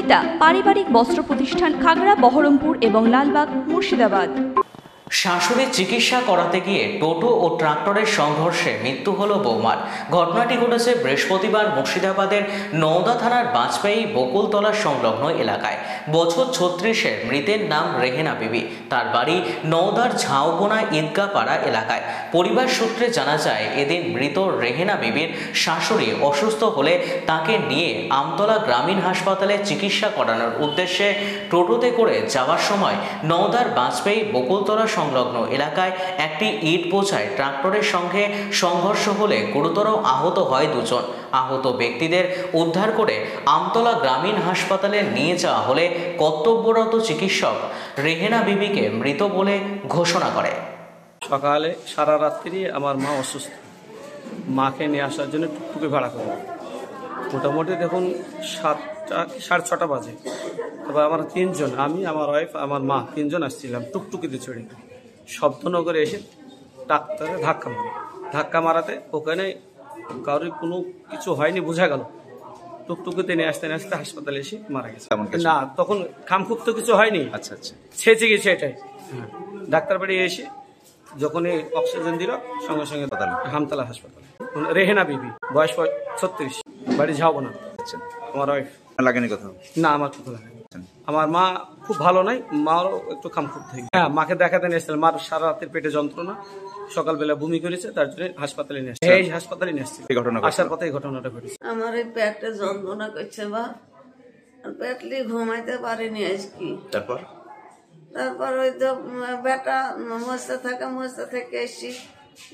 সুনিতা পারিবারিক বস্ত্র প্রতিষ্ঠান খাগড়া বহরমপুর এবং লালবাগ মুর্শিদাবাদ। শাশুড়ির চিকিৎসা করাতে গিয়ে টোটো ও ট্রাক্টরের সংঘর্ষে মৃত্যু হলো বৌমার। ঘটনাটি ঘটেছে বৃহস্পতিবার মুর্শিদাবাদের নওদা থানার বাজপেয়ী বকুলতলা সংলগ্ন এলাকায়। বছর 36-এর মৃতের নাম রেহেনা বিবি। তার বাড়ি নওদার ঝাউবোনা ঈদগাপাড়া এলাকায়। পরিবার সূত্রে জানা যায়, এদিন মৃত রেহেনা বিবির শাশুড়ি অসুস্থ হলে তাকে নিয়ে আমতলা গ্রামীণ হাসপাতালে চিকিৎসা করানোর উদ্দেশ্যে টোটোতে করে যাওয়ার সময় নওদার বাজপেয়ী বকুলতলা সংলগ্ন এলাকায় একটি ইট বোঝাই ট্রাক্টরের সঙ্গে সংঘর্ষ হলে গুরুতর আহত হয় দুজন। আহত ব্যক্তিদের উদ্ধার করে আমতলা গ্রামীণ হাসপাতালে নিয়ে যাওয়া হলে কর্তব্যরত চিকিৎসক রেহেনা বিবিকে মৃত বলে ঘোষণা করে। সকালে সারা রাত্রি আমার মা অসুস্থ, মাকে নিয়ে আসার জন্য টুকটুকি ভাড়া করে মোটামুটি দেখুন 7টা কি 6:30 বাজে। তবে আমরা তিনজন, আমি, আমার ওয়াইফ, আমার মা, তিনজন আসছিলাম টুকটুকিতে চড়ে। শব্দনগরে এসে ডাক্তারে ধাক্কা মারাতে ওখানে কারোর কোনো কিছু হয়নি, বোঝা গেল। টুকটুকিতে নিয়ে আসতে আসতে হাসপাতালে এসে মারা গেছে। না, তখন খামখুব তো কিছু হয়নি। আচ্ছা আচ্ছা, ছেঁচে গেছে এটাই। ডাক্তার বাড়ি এসে যখনই অক্সিজেন দিল সঙ্গে সঙ্গে আমতলা হাসপাতাল। রেহেনা বিবি, বয়স 36, বাড়ি ঝাউবোনা। আমার ওয়াইফ। লাগেনি কোথাও? না, আমার কোথাও লাগেনি। আমার মা খুব ভালো নাই, মারও একটু খামখুব থেকে। হ্যাঁ, মাকে দেখাতে নিয়ে এসেছিলাম। মার সারা রাতের পেটে যন্ত্রণা, সকালবেলা বমি করেছে, তার জন্য হাসপাতালে নিয়ে আসছে। এই হাসপাতালে নিয়ে আসছে। আসার পথে এই ঘটনাটা ঘটেছে। আমার এই পেটে যন্ত্রণা করছে বা পেটলি ঘুমাইতে পারিনি আজকে। তারপর ওই তো বেটা মস্তে থেকে এসি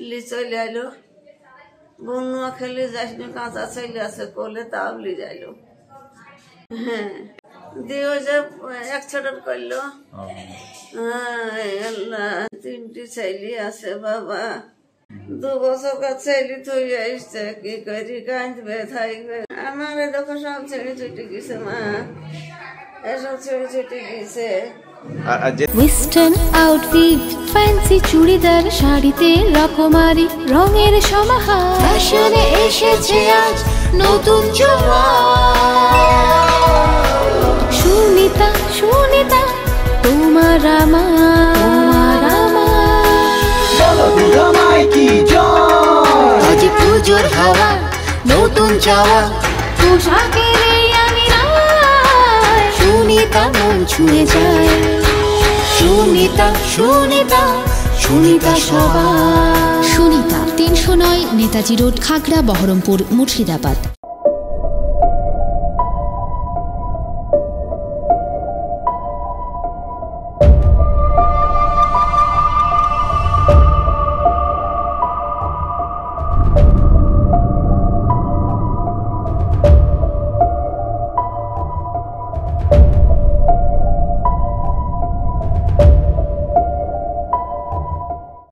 লি চলে আইলো। বন্যা খেলে যাইনি, কাঁচা চলে আছে কোলে, তাও লি যাইলো। হ্যাঁ, দিয়ে ওই যে অ্যাক্সিডেন্ট করলো। তিনটি ছেলে আছে বাবা, 2 বছর ছেলে থই আসছে, কি করি কাঁদবে থাকবে। আমার দেখো সব ছেড়ে ছুটে গেছে, মা এসব ছেড়ে ছুটে গেছে। ওয়েস্টার্ন আউটফিট, ফ্যান্সি চুড়িদার, শাড়িতে রকমারি রঙের সমাহার, ফ্যাশনে এসেছে আজ নতুন সুনিতা। সুনিতা তোমার আমার আজ পুজোর হাওয়া, নতুন চাওয়া পোশাকের আমি সুনিতা মন ছুঁয়ে যায়। সুনিতা সুনিতা সুনিতা সবার। সুনিতা 309 নেতাজি রোড, খাগড়া বহরমপুর, মুর্শিদাবাদ।